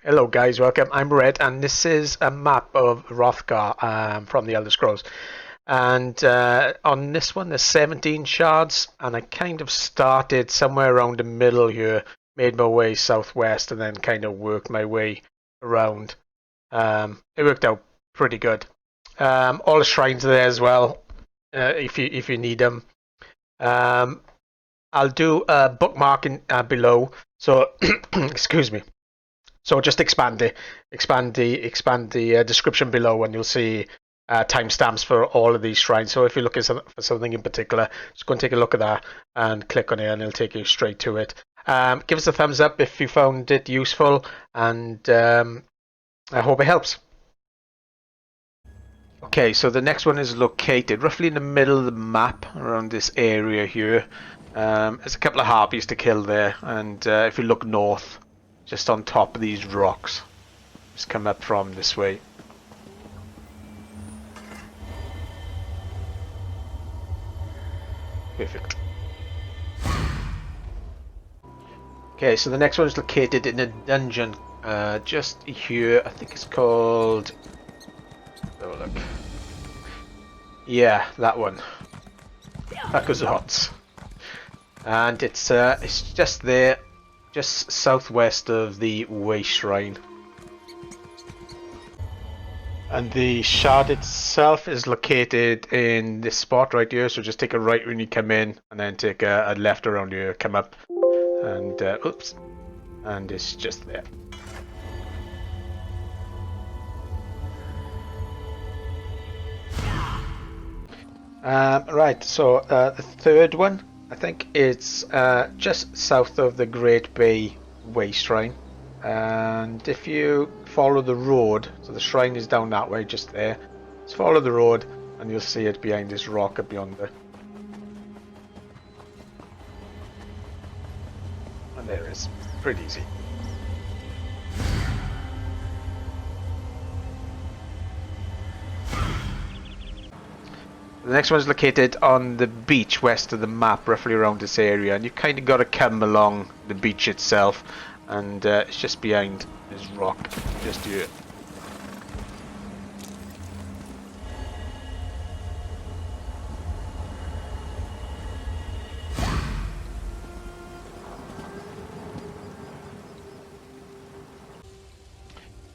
Hello guys, welcome. I'm Red and this is a map of WROTHGAR from the Elder Scrolls. And on this one there's 17 shards and I kind of started somewhere around the middle here, made my way southwest and then kind of worked my way around. It worked out pretty good. All the shrines are there as well if you need them. I'll do a bookmarking below, so excuse me. So just expand the description below, and you'll see timestamps for all of these shrines. So if you're looking for something in particular, just go and take a look at that and click on it, and it'll take you straight to it. Give us a thumbs up if you found it useful, and I hope it helps. Okay, so the next one is located roughly in the middle of the map, around this area here. There's a couple of harpies to kill there, and if you look north, just on top of these rocks, just come up from this way. Perfect. Okay, so the next one is located in a dungeon just here. I think it's called... Oh, look. Yeah, that one. Aqueduct. And it's just there, just southwest of the Waste Shrine. And the shard itself is located in this spot right here, so just take a right when you come in and then take a left around here, come up and oops, and it's just there. Right, so the third one, I think it's just south of the Great Bay Waste Shrine, and if you follow the road, so the shrine is down that way, just there, just follow the road and you'll see it behind this rock up yonder. And there it is, pretty easy. The next one is located on the beach west of the map, roughly around this area, and you kind of got to come along the beach itself, and it's just behind this rock, just here.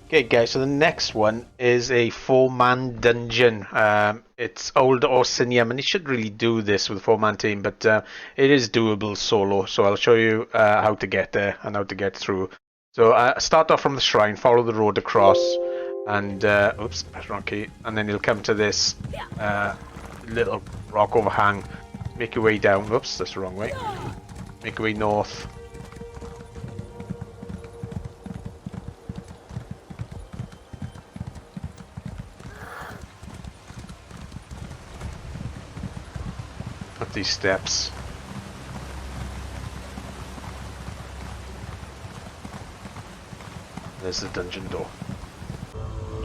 Okay guys, so the next one is a 4-man dungeon. It's old Orsinium, and you should really do this with a 4-man team, but it is doable solo, so I'll show you how to get there and how to get through. So start off from the shrine, follow the road across, and oops, that's wrong key, and then you'll come to this little rock overhang. Make your way down, whoops, that's the wrong way. Make your way north. Up these steps. There's the dungeon door.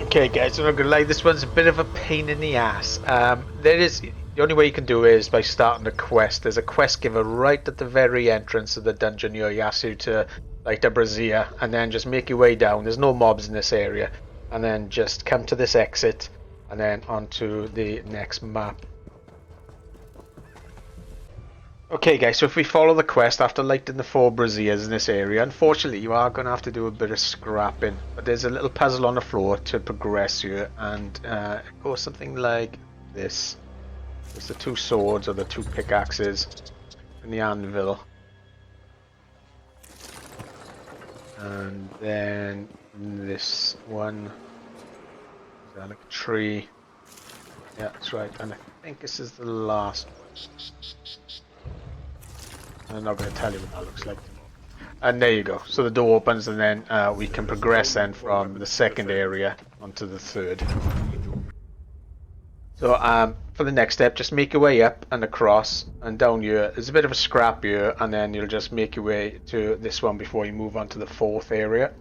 Okay guys, I'm not gonna lie, this one's a bit of a pain in the ass. The only way you can do it is by starting a quest. There's a quest giver right at the very entrance of the dungeon here. He asks you to light a brazier and then just make your way down. There's no mobs in this area. And then just come to this exit and then onto the next map. Okay guys, so if we follow the quest after lighting the 4 braziers in this area, unfortunately you are going to have to do a bit of scrapping, but there's a little puzzle on the floor to progress here, and it goes something like this. There's the 2 swords or the 2 pickaxes and the anvil, and then this one, is that like a tree? Yeah, that's right, and I think this is the last one. I'm not going to tell you what that looks like. And there you go. So the door opens, and then we can progress then from the second area onto the third. So for the next step, just make your way up and across and down here. There's a bit of a scrap here, and then you'll just make your way to this one before you move on to the 4th area.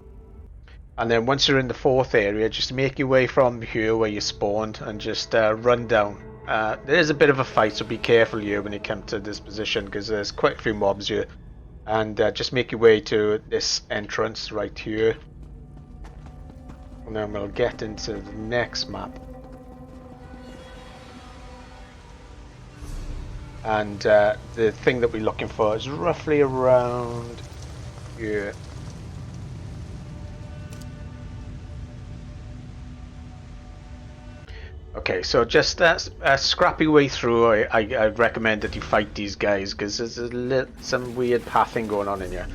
And then once you're in the 4th area, just make your way from here where you spawned and just run down. There is a bit of a fight, so be careful here when you come to this position, because there's quite a few mobs here. And just make your way to this entrance right here. And then we'll get into the next map. And the thing that we're looking for is roughly around here. a just a scrappy way through. I'd recommend that you fight these guys because there's some weird pathing going on in here.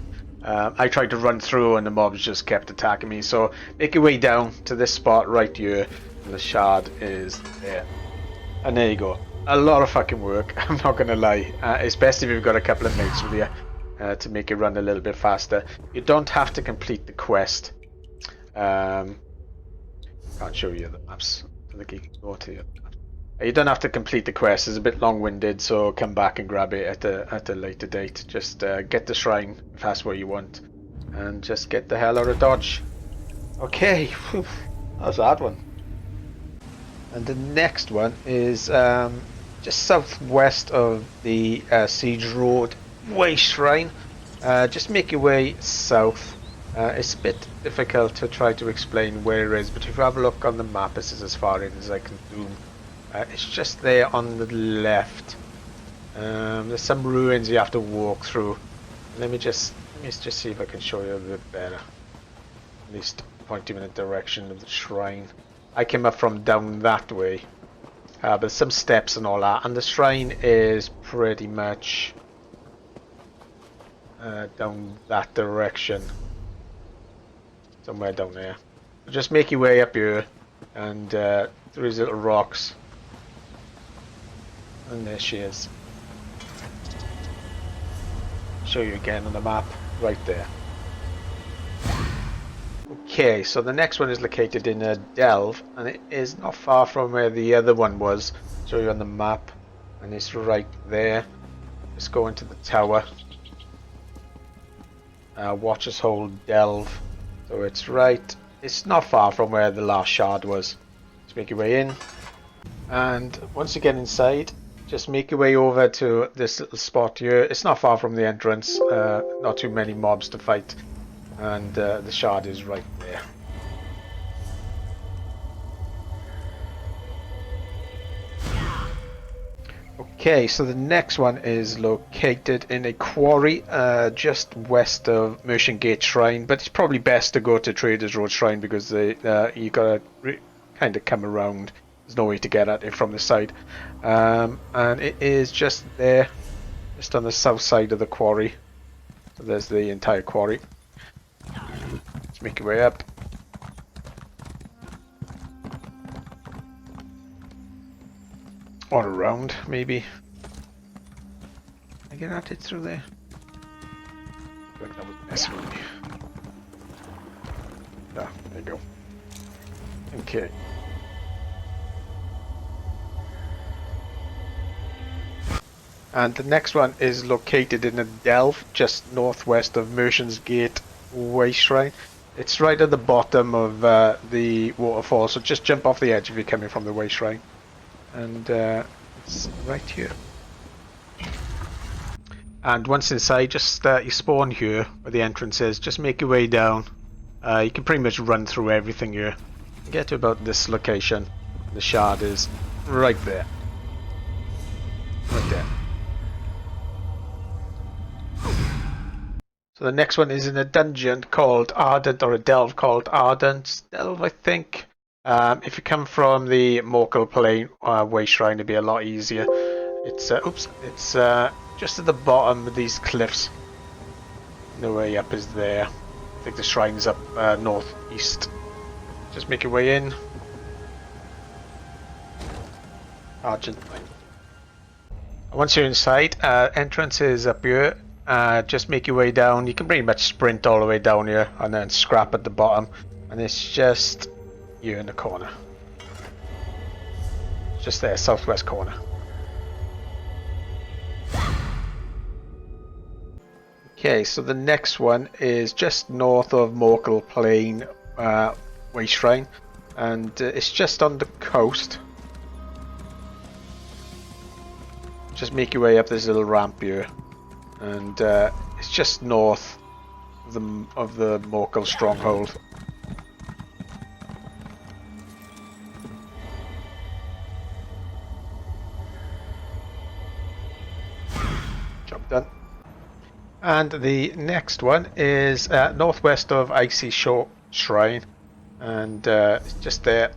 I tried to run through and the mobs just kept attacking me. So make your way down to this spot right here, and the shard is there. And there you go. A lot of fucking work, I'm not gonna lie. It's best if you've got a couple of mates with you to make it run a little bit faster. You don't have to complete the quest. Can't show you the maps. I think you can go to it. You don't have to complete the quest. It's a bit long-winded, so come back and grab it at a later date. Just get the shrine if that's what you want, and just get the hell out of Dodge. Okay, whew. That was a hard one. And the next one is just southwest of the Siege Road Way Shrine. Just make your way south. It's a bit difficult to try to explain where it is, but if you have a look on the map, this is as far in as I can zoom. It's just there on the left. There's some ruins you have to walk through. Let me just see if I can show you a bit better. At least point you in the direction of the shrine. I came up from down that way, but some steps and all that, and the shrine is pretty much down that direction, somewhere down there. So just make your way up here, and through these little rocks, and there she is. Show you again on the map, right there. Okay, so the next one is located in a delve, and it is not far from where the other one was. Show you on the map, and it's right there. Just go into the tower. Watcher's Hole delve. So it's right. It's not far from where the last shard was. Just make your way in, and once you get inside, just make your way over to this little spot here. It's not far from the entrance. Not too many mobs to fight. And the shard is right there. Okay, so the next one is located in a quarry just west of Merchant Gate Shrine, but it's probably best to go to Traders Road Shrine because you gotta kind of come around. There's no way to get at it from the side, and it is just there, just on the south side of the quarry. So there's the entire quarry. Let's make your way up. Or around, maybe. Can I get at it through there? I think that was messing with me. Ah, there you go. Okay. And the next one is located in a delve just northwest of Merchant's Gate Way Shrine. It's right at the bottom of the waterfall, so just jump off the edge if you're coming from the Way Shrine. And it's right here. And once inside, just you spawn here where the entrance is. Just make your way down. You can pretty much run through everything here. Get to about this location. The shard is right there. Right there. So the next one is in a dungeon called Ardent, or a delve called Ardent Delve, I think. If you come from the Morkul Plain Way Shrine, it'd be a lot easier. It's it's just at the bottom of these cliffs. The way up is there. I think the shrine's up northeast. Just make your way in. Argent. Once you're inside, entrance is up here. Just make your way down. You can pretty much sprint all the way down here and then scrap at the bottom, and it's just here in the corner. Just there, southwest corner. Okay, so the next one is just north of Morkul Plain Way Shrine, and it's just on the coast. Just make your way up this little ramp here, and it's just north of the Morkul stronghold. Done. And the next one is northwest of Icy Shore Shrine, and it's just there,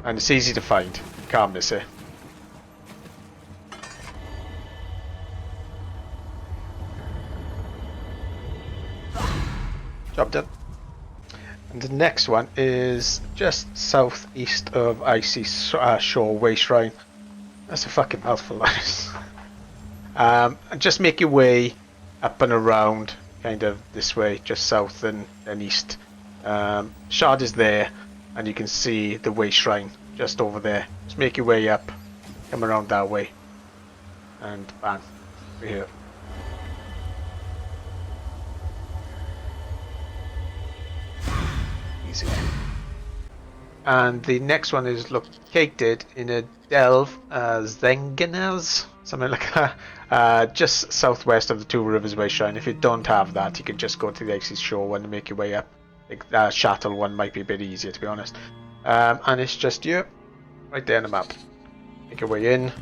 and it's easy to find. Can't miss it. Job done. And the next one is just southeast of Icy Shore Way Shrine. That's a fucking mouthful, that is. Just make your way up and around, kind of this way, just south and east. Shard is there, and you can see the Way Shrine just over there. Just make your way up, come around that way, and bang, we're here. Easy. And the next one is located in a delve, Zengenels, something like that, just southwest of the Two Rivers Way Shrine. If you don't have that, you can just go to the Icy Shore one and make your way up. The Shuttle one might be a bit easier, to be honest. And it's just here, right there on the map. Make your way in.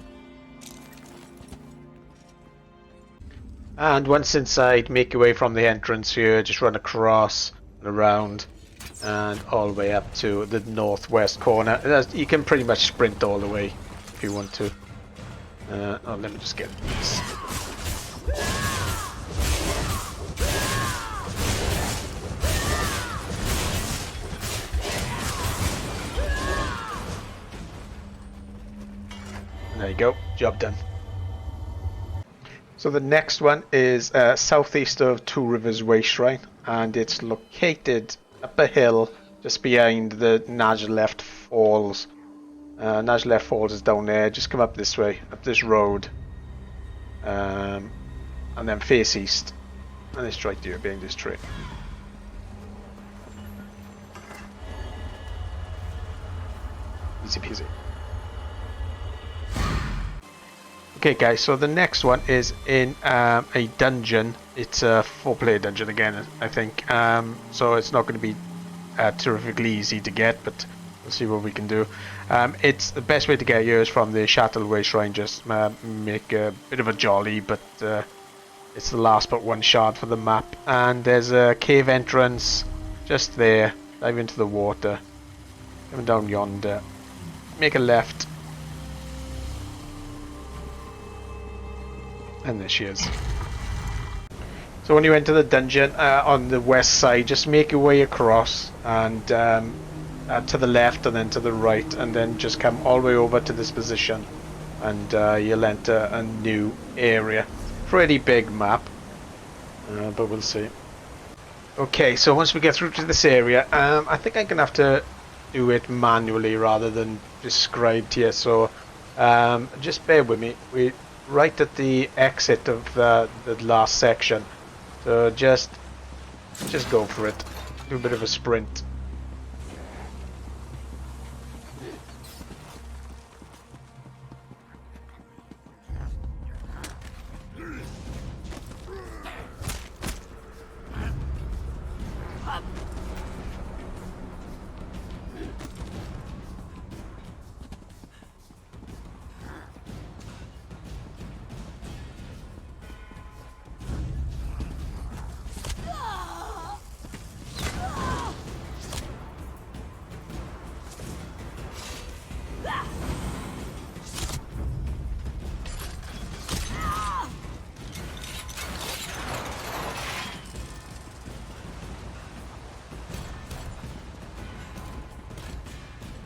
And once inside, make your way from the entrance here, just run across and around, and all the way up to the northwest corner. You can pretty much sprint all the way if you want to. Oh, let me just get this. There you go, job done. So the next one is southeast of Two Rivers Way Shrine, and it's located up a hill just behind the Najleft Falls. Najleft Falls is down there. Just come up this way, up this road, and then face east, and it's right there behind this tree. Easy peasy. Okay guys, so the next one is in a dungeon. It's a 4-player dungeon again, I think. So it's not going to be terrifically easy to get, but we'll see what we can do. It's the best way to get here is from the Shattleway Shrine. Just make a bit of a jolly, but it's the last but one shard for the map. And there's a cave entrance just there. Dive into the water. Coming down yonder. Make a left. And there she is. So when you enter the dungeon on the west side, just make your way across and to the left and then to the right, and then just come all the way over to this position, and you'll enter a new area. Pretty big map, but we'll see. Okay, so once we get through to this area, I think I'm gonna have to do it manually rather than described here. So just bear with me. We're right at the exit of the last section, so just go for it. Do a bit of a sprint.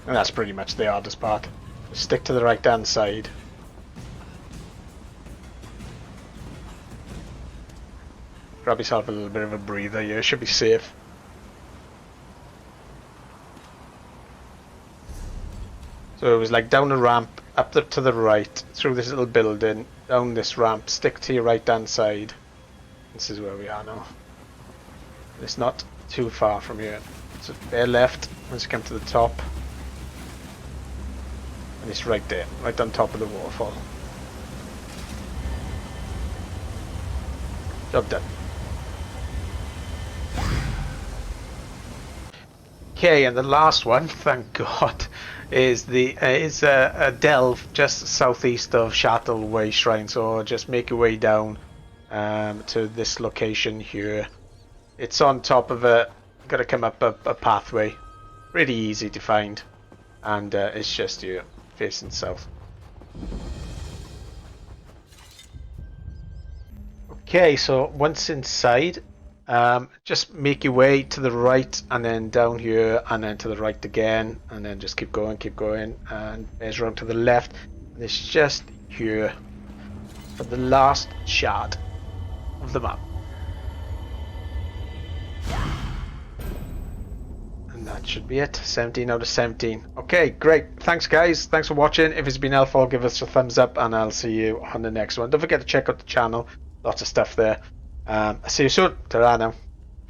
And that's pretty much the hardest part. Stick to the right hand side. Grab yourself a little bit of a breather here, should be safe. So it was like down a ramp, up to the right, through this little building, down this ramp, stick to your right hand side. This is where we are now. It's not too far from here. So bare left, once you come to the top. And it's right there, right on top of the waterfall. Job done. Okay, and the last one, thank God, is a delve just southeast of Way Shrine. So just make your way down to this location here. It's on top of got to come up a pathway, pretty easy to find, and it's just here facing south. Okay, so once inside, just make your way to the right and then down here and then to the right again, and then just keep going, and measure around to the left. And it's just here for the last shard of the map. And that should be it. 17 out of 17. Okay, great. Thanks, guys. Thanks for watching. If it's been helpful, give us a thumbs up, and I'll see you on the next one. Don't forget to check out the channel. Lots of stuff there. I'll see you soon. Ta-ra now.